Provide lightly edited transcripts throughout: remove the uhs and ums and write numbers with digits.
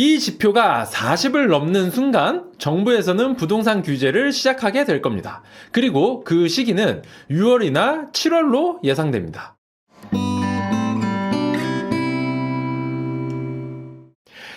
이 지표가 40을 넘는 순간 정부에서는 부동산 규제를 시작하게 될 겁니다. 그리고 그 시기는 6월이나 7월로 예상됩니다.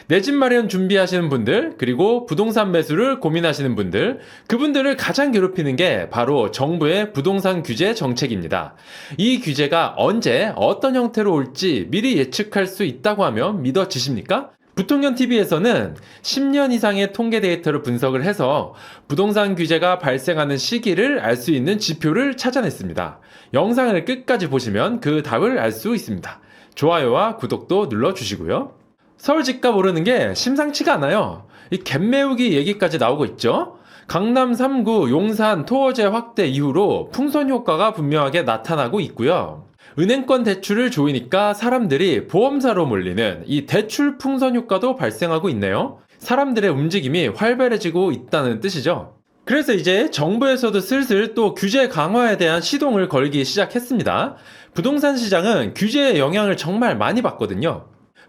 내 집 마련 준비하시는 분들, 그리고 부동산 매수를 고민하시는 분들, 그분들을 가장 괴롭히는 게 바로 정부의 부동산 규제 정책입니다. 이 규제가 언제 어떤 형태로 올지 미리 예측할 수 있다고 하면 믿어지십니까? 부통령TV에서는 10년 이상의 통계 데이터를 분석을 해서 부동산 규제가 발생하는 시기를 알 수 있는 지표를 찾아냈습니다. 영상을 끝까지 보시면 그 답을 알 수 있습니다. 좋아요와 구독도 눌러주시고요. 서울 집값 오르는 게 심상치가 않아요. 이 갭 메우기 얘기까지 나오고 있죠. 강남 3구 용산 토어제 확대 이후로 풍선 효과가 분명하게 나타나고 있고요. 은행권 대출을 조이니까 사람들이 보험사로 몰리는 이 대출 풍선 효과도 발생하고 있네요. 사람들의 움직임이 활발해지고 있다는 뜻이죠. 그래서 이제 정부에서도 슬슬 또 규제 강화에 대한 시동을 걸기 시작했습니다. 부동산 시장은 규제의 영향을 정말 많이 받거든요.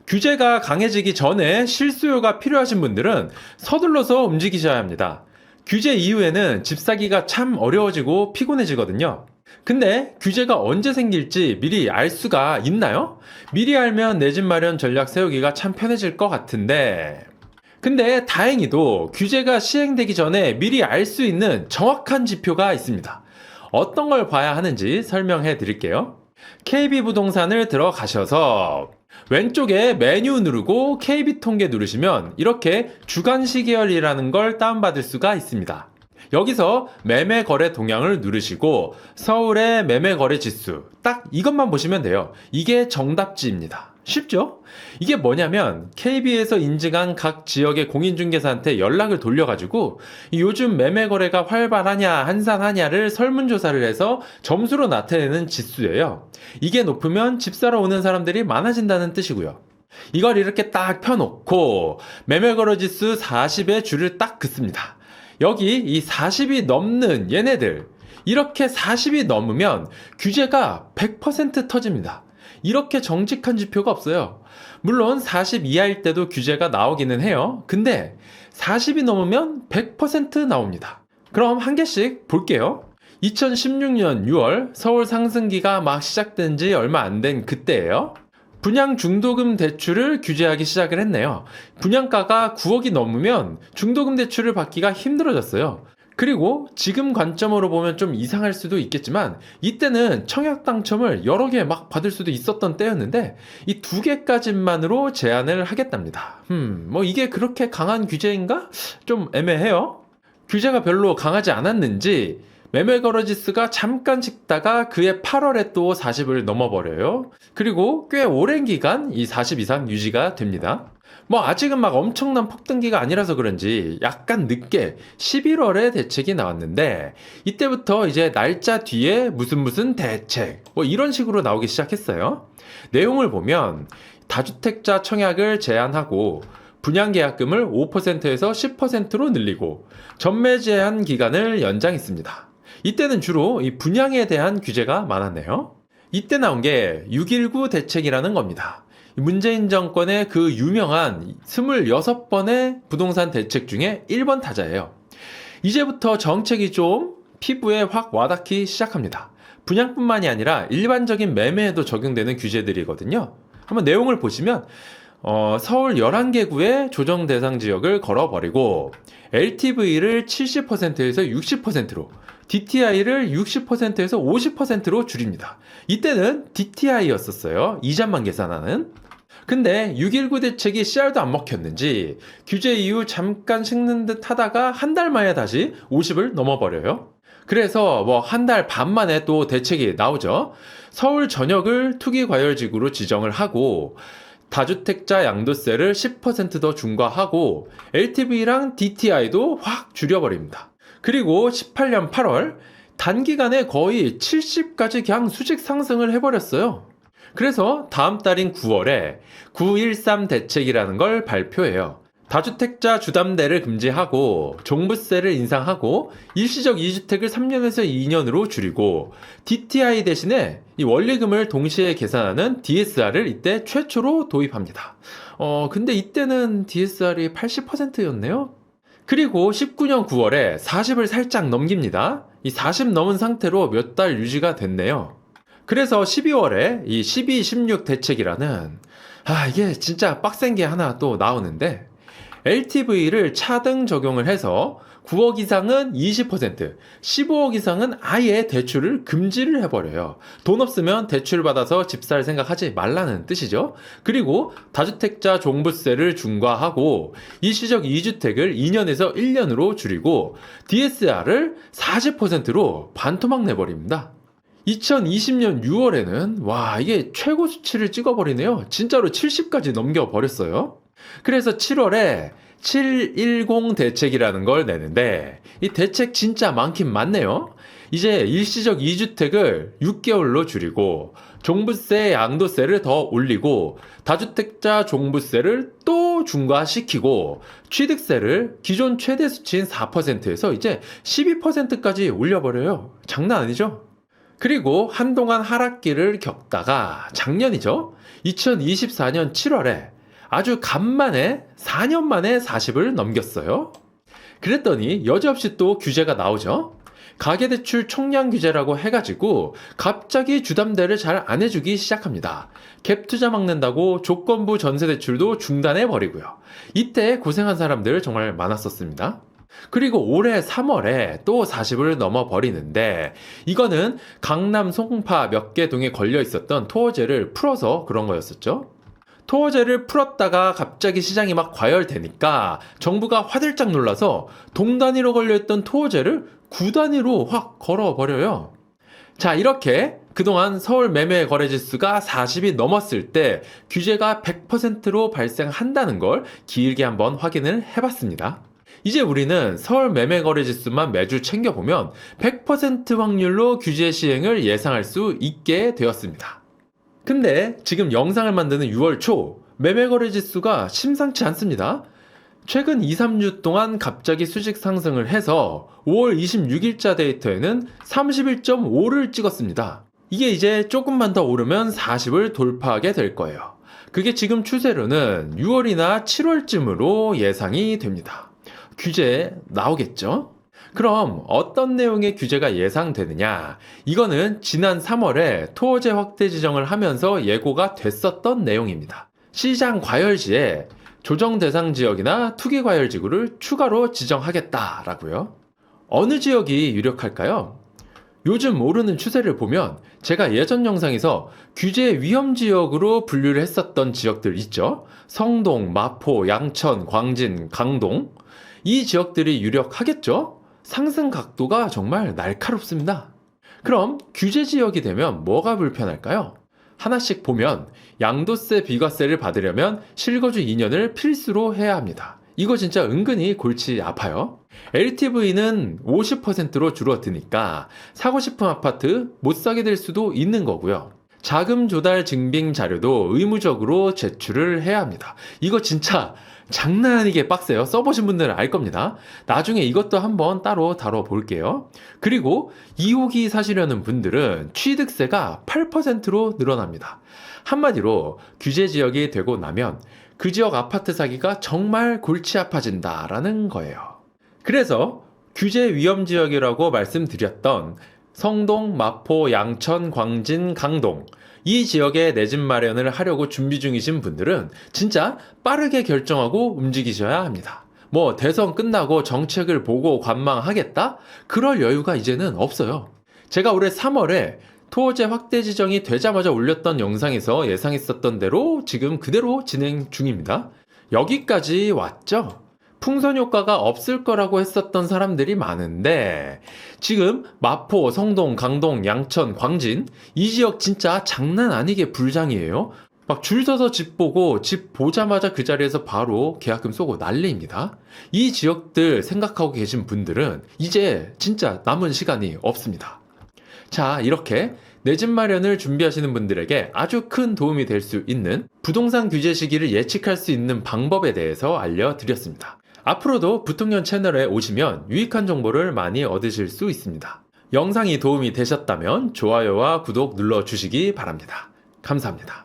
규제가 강해지기 전에 실수요가 필요하신 분들은 서둘러서 움직이셔야 합니다. 규제 이후에는 집 사기가 참 어려워지고 피곤해지거든요. 근데 규제가 언제 생길지 미리 알 수가 있나요? 미리 알면 내 집 마련 전략 세우기가 참 편해질 것 같은데. 근데 다행히도 규제가 시행되기 전에 미리 알 수 있는 정확한 지표가 있습니다. 어떤 걸 봐야 하는지 설명해 드릴게요. KB부동산을 들어가셔서 왼쪽에 메뉴 누르고 KB통계 누르시면 이렇게 주간 시계열이라는 걸 다운받을 수가 있습니다. 여기서 매매 거래 동향을 누르시고 서울의 매매 거래 지수 딱 이것만 보시면 돼요. 이게 정답지입니다. 쉽죠? 이게 뭐냐면 KB에서 인증한 각 지역의 공인중개사한테 연락을 돌려가지고 요즘 매매 거래가 활발하냐 한산하냐를 설문조사를 해서 점수로 나타내는 지수예요. 이게 높으면 집 사러 오는 사람들이 많아진다는 뜻이고요. 이걸 이렇게 딱 펴놓고 매매 거래 지수 40에 줄을 딱 긋습니다. 여기 이 40이 넘는 얘네들, 이렇게 40이 넘으면 규제가 100% 터집니다. 이렇게 정직한 지표가 없어요. 물론 40 이하일 때도 규제가 나오기는 해요. 근데 40이 넘으면 100% 나옵니다. 그럼 한 개씩 볼게요. 2016년 6월 서울 상승기가 막 시작된 지 얼마 안 된 그때예요. 분양 중도금 대출을 규제하기 시작을 했네요. 분양가가 9억이 넘으면 중도금 대출을 받기가 힘들어졌어요. 그리고 지금 관점으로 보면 좀 이상할 수도 있겠지만 이때는 청약 당첨을 여러 개 막 받을 수도 있었던 때였는데 이 2개까지만으로 제한을 하겠답니다. 뭐 이게 그렇게 강한 규제인가? 좀 애매해요. 규제가 별로 강하지 않았는지 매매 거래 지수가 잠깐 식다가 그해 8월에 또 40을 넘어버려요. 그리고 꽤 오랜 기간 이 40 이상 유지가 됩니다. 뭐 아직은 막 엄청난 폭등기가 아니라서 그런지 약간 늦게 11월에 대책이 나왔는데 이때부터 이제 날짜 뒤에 무슨 대책 뭐 이런 식으로 나오기 시작했어요. 내용을 보면 다주택자 청약을 제한하고 분양계약금을 5%에서 10%로 늘리고 전매 제한 기간을 연장했습니다. 이때는 주로 이 분양에 대한 규제가 많았네요. 이때 나온 게 6.19 대책이라는 겁니다. 문재인 정권의 그 유명한 26번의 부동산 대책 중에 1번 타자예요. 이제부터 정책이 좀 피부에 확 와닿기 시작합니다. 분양뿐만이 아니라 일반적인 매매에도 적용되는 규제들이거든요. 한번 내용을 보시면 서울 11개구의 조정 대상 지역을 걸어버리고 LTV를 70%에서 60%로 DTI를 60%에서 50%로 줄입니다. 이때는 DTI였었어요. 이자만 계산하는. 근데 6.19 대책이 씨알도 안 먹혔는지 규제 이후 잠깐 식는 듯 하다가 한 달 만에 다시 50을 넘어버려요. 그래서 뭐 한 달 반 만에 또 대책이 나오죠. 서울 전역을 투기과열지구로 지정을 하고 다주택자 양도세를 10% 더 중과하고 LTV랑 DTI도 확 줄여버립니다. 그리고 18년 8월 단기간에 거의 70까지 그냥 수직 상승을 해버렸어요. 그래서 다음 달인 9월에 9.13 대책이라는 걸 발표해요. 다주택자 주담대를 금지하고 종부세를 인상하고 일시적 2주택을 3년에서 2년으로 줄이고 DTI 대신에 이 원리금을 동시에 계산하는 DSR을 이때 최초로 도입합니다. 근데 이때는 DSR이 80%였네요. 그리고 19년 9월에 40을 살짝 넘깁니다. 이 40 넘은 상태로 몇 달 유지가 됐네요. 그래서 12월에 이 12-16 대책이라는 이게 진짜 빡센 게 하나 또 나오는데 LTV를 차등 적용을 해서 9억 이상은 20%, 15억 이상은 아예 대출을 금지를 해버려요. 돈 없으면 대출 받아서 집 살 생각하지 말라는 뜻이죠. 그리고 다주택자 종부세를 중과하고 일시적 2주택을 2년에서 1년으로 줄이고 DSR을 40%로 반토막 내버립니다. 2020년 6월에는 이게 최고 수치를 찍어버리네요. 진짜로 70까지 넘겨버렸어요. 그래서 7월에 710 대책이라는 걸 내는데 이 대책 진짜 많긴 많네요. 이제 일시적 2주택을 6개월로 줄이고 종부세, 양도세를 더 올리고 다주택자 종부세를 또 중과시키고 취득세를 기존 최대 수치인 4%에서 이제 12%까지 올려버려요. 장난 아니죠? 그리고 한동안 하락기를 겪다가 작년이죠. 2024년 7월에 아주 간만에 4년 만에 40을 넘겼어요. 그랬더니 여지없이 또 규제가 나오죠. 가계대출 총량 규제라고 해가지고 갑자기 주담대를 잘 안 해주기 시작합니다. 갭 투자 막는다고 조건부 전세대출도 중단해버리고요. 이때 고생한 사람들 정말 많았었습니다. 그리고 올해 3월에 또 40을 넘어버리는데 이거는 강남 송파 몇 개 동에 걸려 있었던 토어제를 풀어서 그런 거였었죠. 토어제를 풀었다가 갑자기 시장이 막 과열되니까 정부가 화들짝 놀라서 동단위로 걸려있던 토어제를 9단위로 확 걸어버려요. 자, 이렇게 그동안 서울 매매 거래지수가 40이 넘었을 때 규제가 100%로 발생한다는 걸 길게 한번 확인을 해봤습니다. 이제 우리는 서울 매매 거래 지수만 매주 챙겨보면 100% 확률로 규제 시행을 예상할 수 있게 되었습니다. 근데 지금 영상을 만드는 6월 초 매매 거래 지수가 심상치 않습니다. 최근 2, 3주 동안 갑자기 수직 상승을 해서 5월 26일자 데이터에는 31.5를 찍었습니다. 이게 이제 조금만 더 오르면 40을 돌파하게 될 거예요. 그게 지금 추세로는 6월이나 7월쯤으로 예상이 됩니다. 규제 나오겠죠? 그럼 어떤 내용의 규제가 예상되느냐? 이거는 지난 3월에 토어제 확대 지정을 하면서 예고가 됐었던 내용입니다. 시장 과열지에 조정 대상 지역이나 투기 과열 지구를 추가로 지정하겠다라고요. 어느 지역이 유력할까요? 요즘 오르는 추세를 보면 제가 예전 영상에서 규제 위험 지역으로 분류를 했었던 지역들 있죠? 성동, 마포, 양천, 광진, 강동. 이 지역들이 유력하겠죠? 상승 각도가 정말 날카롭습니다. 그럼 규제 지역이 되면 뭐가 불편할까요? 하나씩 보면 양도세, 비과세를 받으려면 실거주 2년을 필수로 해야 합니다. 이거 진짜 은근히 골치 아파요. LTV는 50%로 줄어드니까 사고 싶은 아파트 못 사게 될 수도 있는 거고요. 자금 조달 증빙 자료도 의무적으로 제출을 해야 합니다. 이거 진짜 장난 아니게 빡세요. 써보신 분들은 알 겁니다. 나중에 이것도 한번 따로 다뤄볼게요. 그리고 2호기 사시려는 분들은 취득세가 8%로 늘어납니다. 한마디로 규제 지역이 되고 나면 그 지역 아파트 사기가 정말 골치 아파진다라는 거예요. 그래서 규제 위험 지역이라고 말씀드렸던 성동, 마포, 양천, 광진, 강동 이 지역에 내 집 마련을 하려고 준비 중이신 분들은 진짜 빠르게 결정하고 움직이셔야 합니다. 뭐 대선 끝나고 정책을 보고 관망하겠다? 그럴 여유가 이제는 없어요. 제가 올해 3월에 토어제 확대 지정이 되자마자 올렸던 영상에서 예상했었던 대로 지금 그대로 진행 중입니다. 여기까지 왔죠? 풍선 효과가 없을 거라고 했었던 사람들이 많은데 지금 마포, 성동, 강동, 양천, 광진 이 지역 진짜 장난 아니게 불장이에요. 막 줄 서서 집 보고 집 보자마자 그 자리에서 바로 계약금 쏘고 난리입니다. 이 지역들 생각하고 계신 분들은 이제 진짜 남은 시간이 없습니다. 자, 이렇게 내 집 마련을 준비하시는 분들에게 아주 큰 도움이 될 수 있는 부동산 규제 시기를 예측할 수 있는 방법에 대해서 알려드렸습니다. 앞으로도 부통령 채널에 오시면 유익한 정보를 많이 얻으실 수 있습니다. 영상이 도움이 되셨다면 좋아요와 구독 눌러주시기 바랍니다. 감사합니다.